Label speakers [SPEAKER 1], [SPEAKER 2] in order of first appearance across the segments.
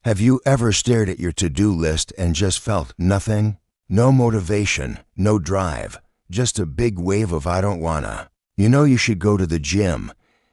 [SPEAKER 1] Have you ever stared at your to-do list and just felt nothing? No motivation, no drive, just a big wave of I don't wanna. You know you should go to the gym.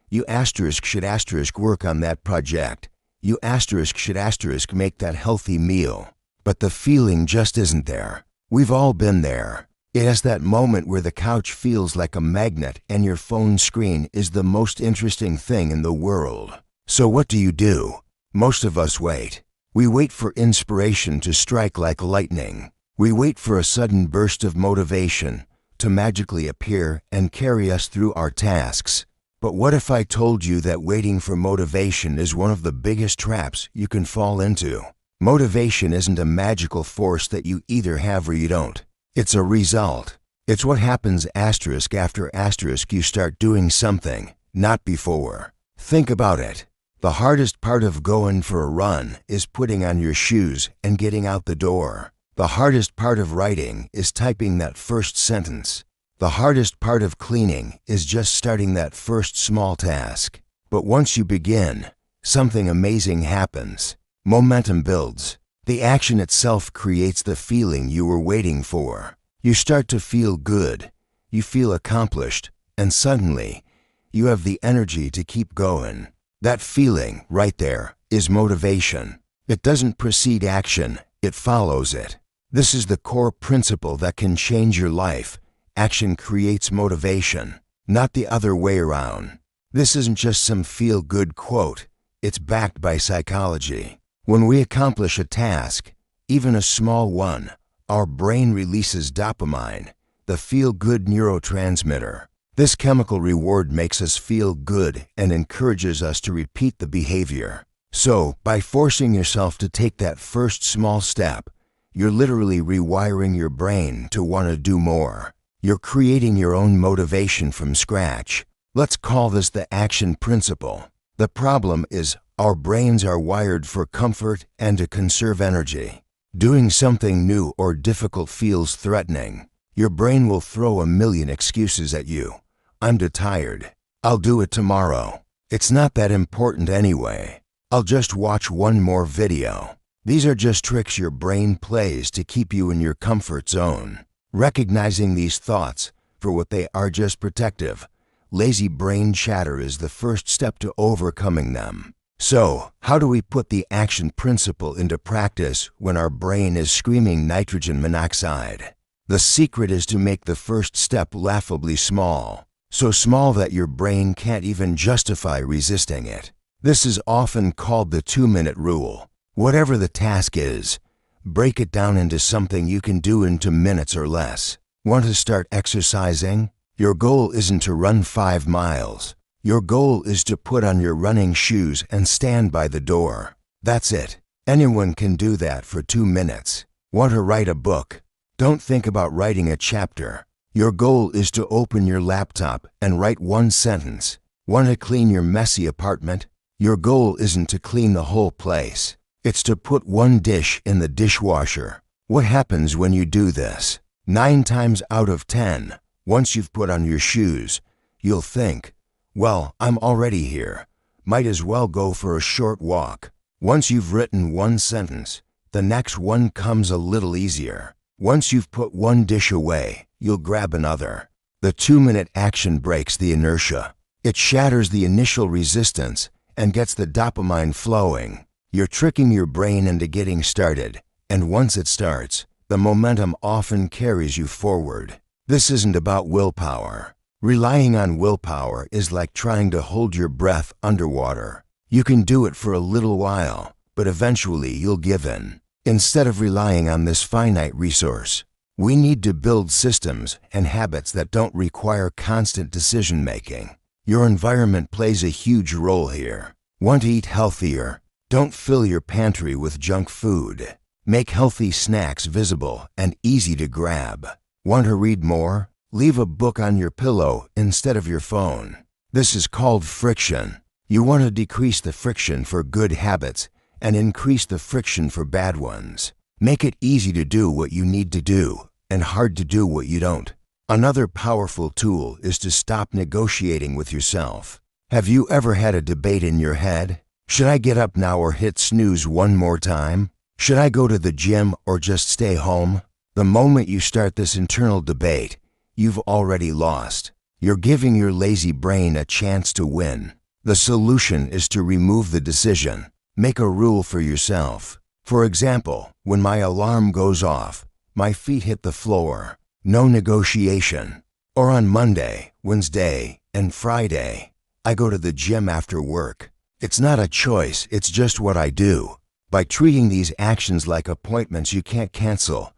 [SPEAKER 1] You should work on that project. You should make that healthy meal. But the feeling just isn't there. We've all been there. It is that moment where the couch feels like a magnet and your phone screen is the most interesting thing in the world. So what do? Most of us wait. We wait for inspiration to strike like lightning. We wait for a sudden burst of motivation to magically appear and carry us through our tasks. But what if I told you that waiting for motivation is one of the biggest traps you can fall into? Motivation isn't a magical force that you either have or you don't. It's a result. It's what happens after you start doing something, not before. Think about it. The hardest part of going for a run is putting on your shoes and getting out the door. The hardest part of writing is typing that first sentence. The hardest part of cleaning is just starting that first small task. But once you begin, something amazing happens. Momentum builds. The action itself creates the feeling you were waiting for. You start to feel good. You feel accomplished. And suddenly, you have the energy to keep going. That feeling right there is motivation. It doesn't precede action, it follows it. This is the core principle that can change your life. Action creates motivation, not the other way around. This isn't just some feel-good quote. It's backed by psychology. When we accomplish a task, even a small one, our brain releases dopamine, the feel-good neurotransmitter. This chemical reward makes us feel good and encourages us to repeat the behavior. So, by forcing yourself to take that first small step, you're literally rewiring your brain to want to do more. You're creating your own motivation from scratch. Let's call this the action principle. The problem is our brains are wired for comfort and to conserve energy. Doing something new or difficult feels threatening. Your brain will throw a million excuses at you. I'm too tired. I'll do it tomorrow. It's not that important anyway. I'll just watch one more video. These are just tricks your brain plays to keep you in your comfort zone. Recognizing these thoughts for what they are, just protective, lazy brain chatter, is the first step to overcoming them. So, how do we put the action principle into practice when our brain is screaming nitrogen monoxide? The secret is to make the first step laughably small. So small that your brain can't even justify resisting it. This is often called the 2-minute rule. Whatever the task is, break it down into something you can do in 2 minutes or less. Want to start exercising? Your goal isn't to run 5 miles. Your goal is to put on your running shoes and stand by the door. That's it. Anyone can do that for 2 minutes. Want to write a book? Don't think about writing a chapter. Your goal is to open your laptop and write 1 sentence. Want to clean your messy apartment? Your goal isn't to clean the whole place. It's to put 1 dish in the dishwasher. What happens when you do this? 9 times out of 10, once you've put on your shoes, you'll think, well, I'm already here. Might as well go for a short walk. Once you've written 1 sentence, the next one comes a little easier. Once you've put 1 dish away, you'll grab another. The 2-minute action breaks the inertia. It shatters the initial resistance and gets the dopamine flowing. You're tricking your brain into getting started, and once it starts, the momentum often carries you forward. This isn't about willpower. Relying on willpower is like trying to hold your breath underwater. You can do it for a little while, but eventually you'll give in. Instead of relying on this finite resource, we need to build systems and habits that don't require constant decision-making. Your environment plays a huge role here. Want to eat healthier? Don't fill your pantry with junk food. Make healthy snacks visible and easy to grab. Want to read more? Leave a book on your pillow instead of your phone. This is called friction. You want to decrease the friction for good habits and increase the friction for bad ones. Make it easy to do what you need to do and hard to do what you don't. Another powerful tool is to stop negotiating with yourself. Have you ever had a debate in your head? Should I get up now or hit snooze one more time? Should I go to the gym or just stay home? The moment you start this internal debate, you've already lost. You're giving your lazy brain a chance to win. The solution is to remove the decision. Make a rule for yourself. For example, when my alarm goes off, my feet hit the floor. No negotiation. Or on Monday, Wednesday, and Friday, I go to the gym after work. It's not a choice, it's just what I do. By treating these actions like appointments you can't cancel,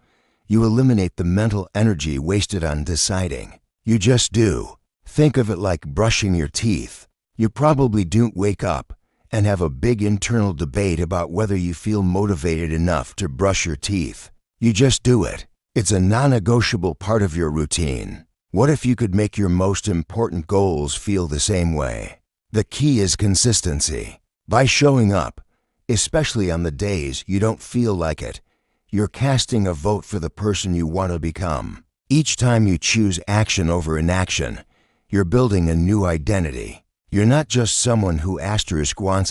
[SPEAKER 1] you eliminate the mental energy wasted on deciding. You just do. Think of it like brushing your teeth. You probably don't wake up and have a big internal debate about whether you feel motivated enough to brush your teeth. You just do it. It's a non-negotiable part of your routine. What if you could make your most important goals feel the same way? The key is consistency. By showing up, especially on the days you don't feel like it, you're casting a vote for the person you want to become. Each time you choose action over inaction, you're building a new identity. You're not just someone who wants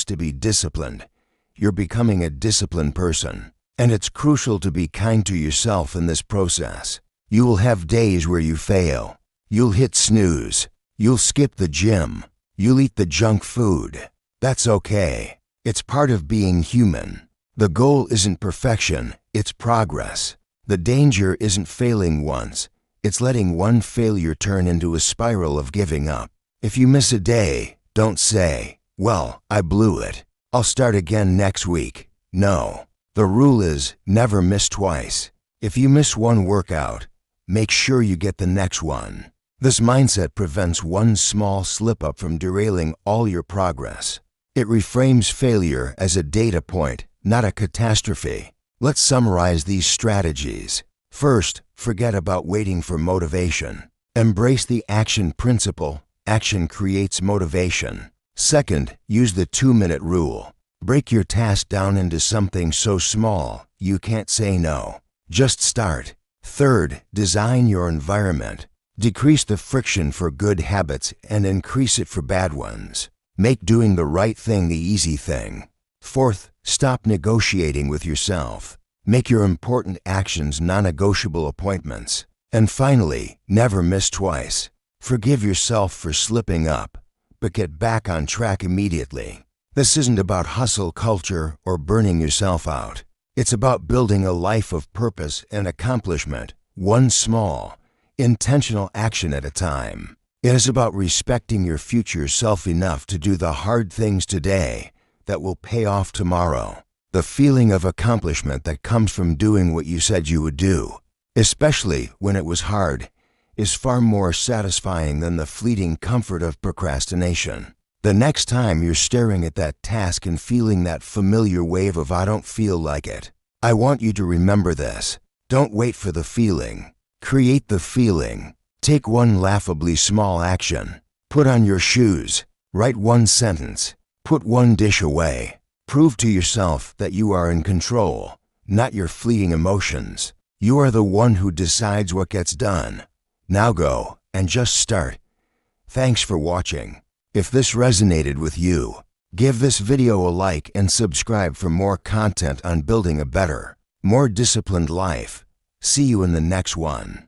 [SPEAKER 1] to be disciplined. You're becoming a disciplined person. And it's crucial to be kind to yourself in this process. You will have days where you fail. You'll hit snooze. You'll skip the gym. You'll eat the junk food. That's okay. It's part of being human. The goal isn't perfection, it's progress. The danger isn't failing once. It's letting one failure turn into a spiral of giving up. If you miss a day, don't say, "Well, I blew it. I'll start again next week." No. The rule is never miss twice. If you miss one workout, make sure you get the next one. This mindset prevents one small slip-up from derailing all your progress. It reframes failure as a data point, not a catastrophe. Let's summarize these strategies. First, forget about waiting for motivation. Embrace the action principle. Action creates motivation. Second, use the 2-minute rule. Break your task down into something so small you can't say no. Just start. Third, design your environment. Decrease the friction for good habits and increase it for bad ones. Make doing the right thing the easy thing. Fourth, stop negotiating with yourself. Make your important actions non-negotiable appointments. And finally, never miss twice. Forgive yourself for slipping up, but get back on track immediately. This isn't about hustle culture or burning yourself out. It's about building a life of purpose and accomplishment, one small, intentional action at a time. It is about respecting your future self enough to do the hard things today that will pay off tomorrow. The feeling of accomplishment that comes from doing what you said you would do, especially when it was hard, is far more satisfying than the fleeting comfort of procrastination. The next time you're staring at that task and feeling that familiar wave of "I don't feel like it," I want you to remember this. Don't wait for the feeling. Create the feeling. Take one laughably small action. Put on your shoes. Write one sentence. Put one dish away. Prove to yourself that you are in control, not your fleeting emotions. You are the one who decides what gets done. Now go and just start. Thanks for watching. If this resonated with you, give this video a like and subscribe for more content on building a better, more disciplined life. See you in the next one.